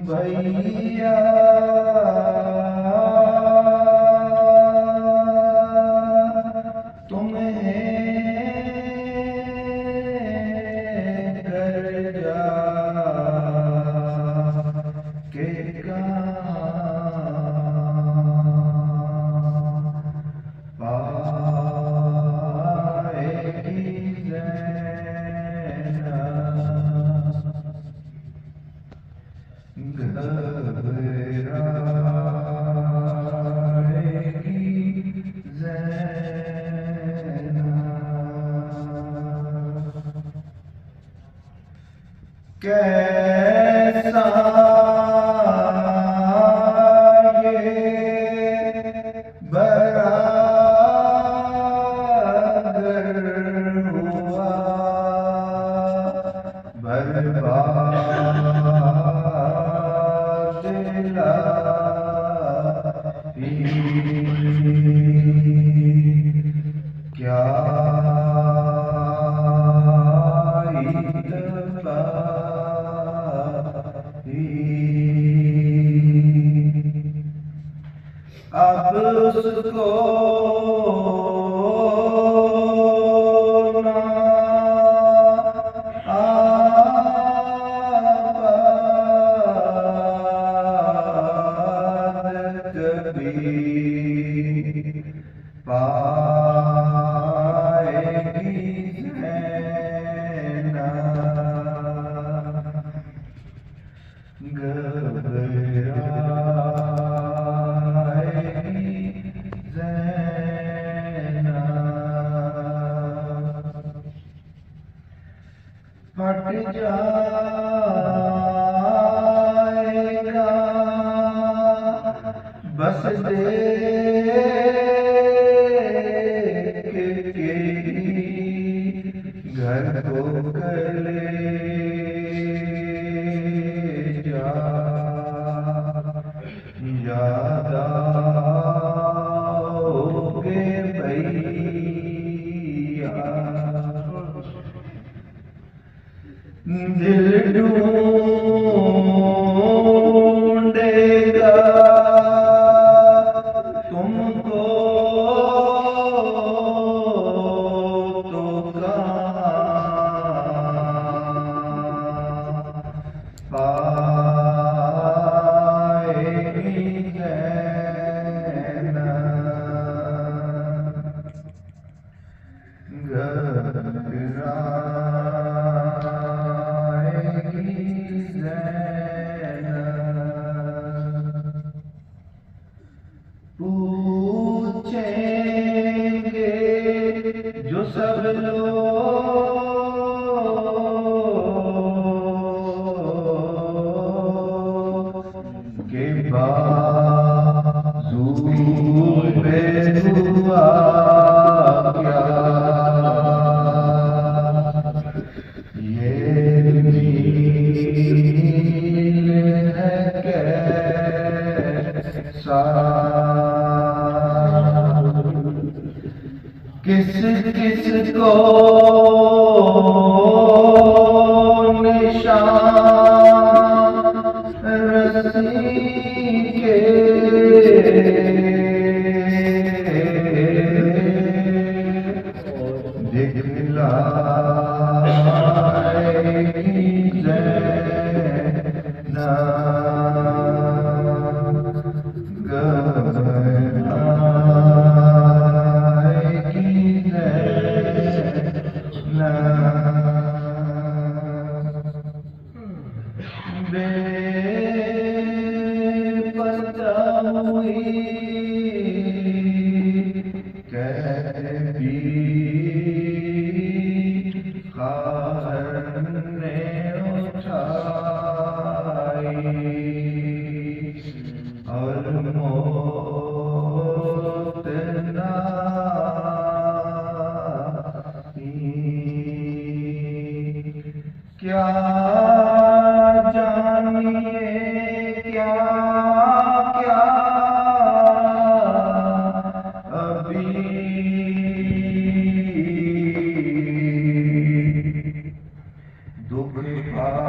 भैया तुम्हें घर जा के पाएगी घबराएगी ज़ैना। कैसा ये बरागर हुआ बर्बाद क्या अब उसको ना आबाद कभी पाएगी ज़ैना। घबराएगी ज़ैना। फट जाएगा बस देख के घर को कलेजा याद आओगे भैया। दिल ढूंढेगा तुमको तो कहाँ पाएगी ज़ैना। घबराएगी ज़ैना। पूछेंगे जो सब लोग के बाजू पे हुआ क्या ये नील है कैसा। किस किस को निशान रस्सी के दिखलाएगी ज़ैना। घबराएगी ज़ैना। बेपता हुई कैफियत जानिए क्या क्या अभी दुख पाएगी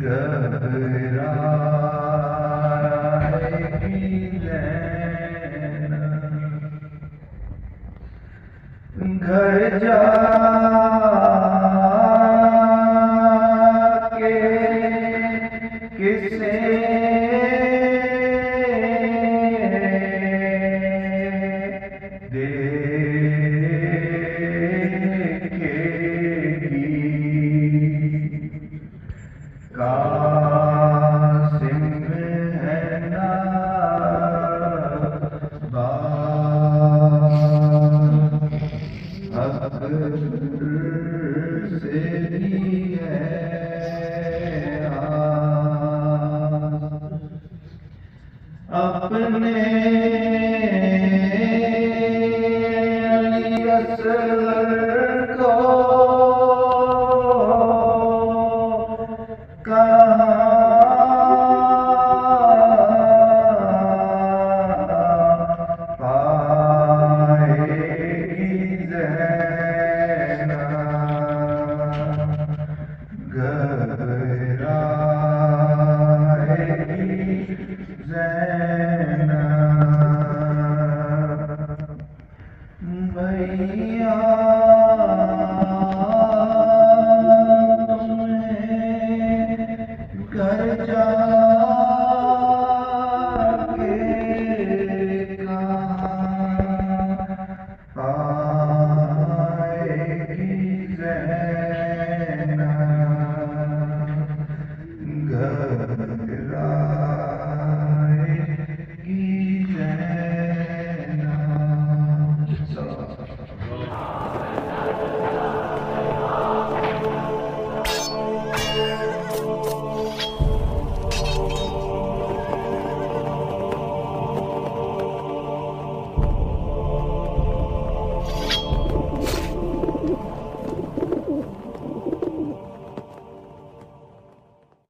ज़ैनब घबराएगी ज़ैनब घर जाके किसे कासिम है ना हक से ही है अपने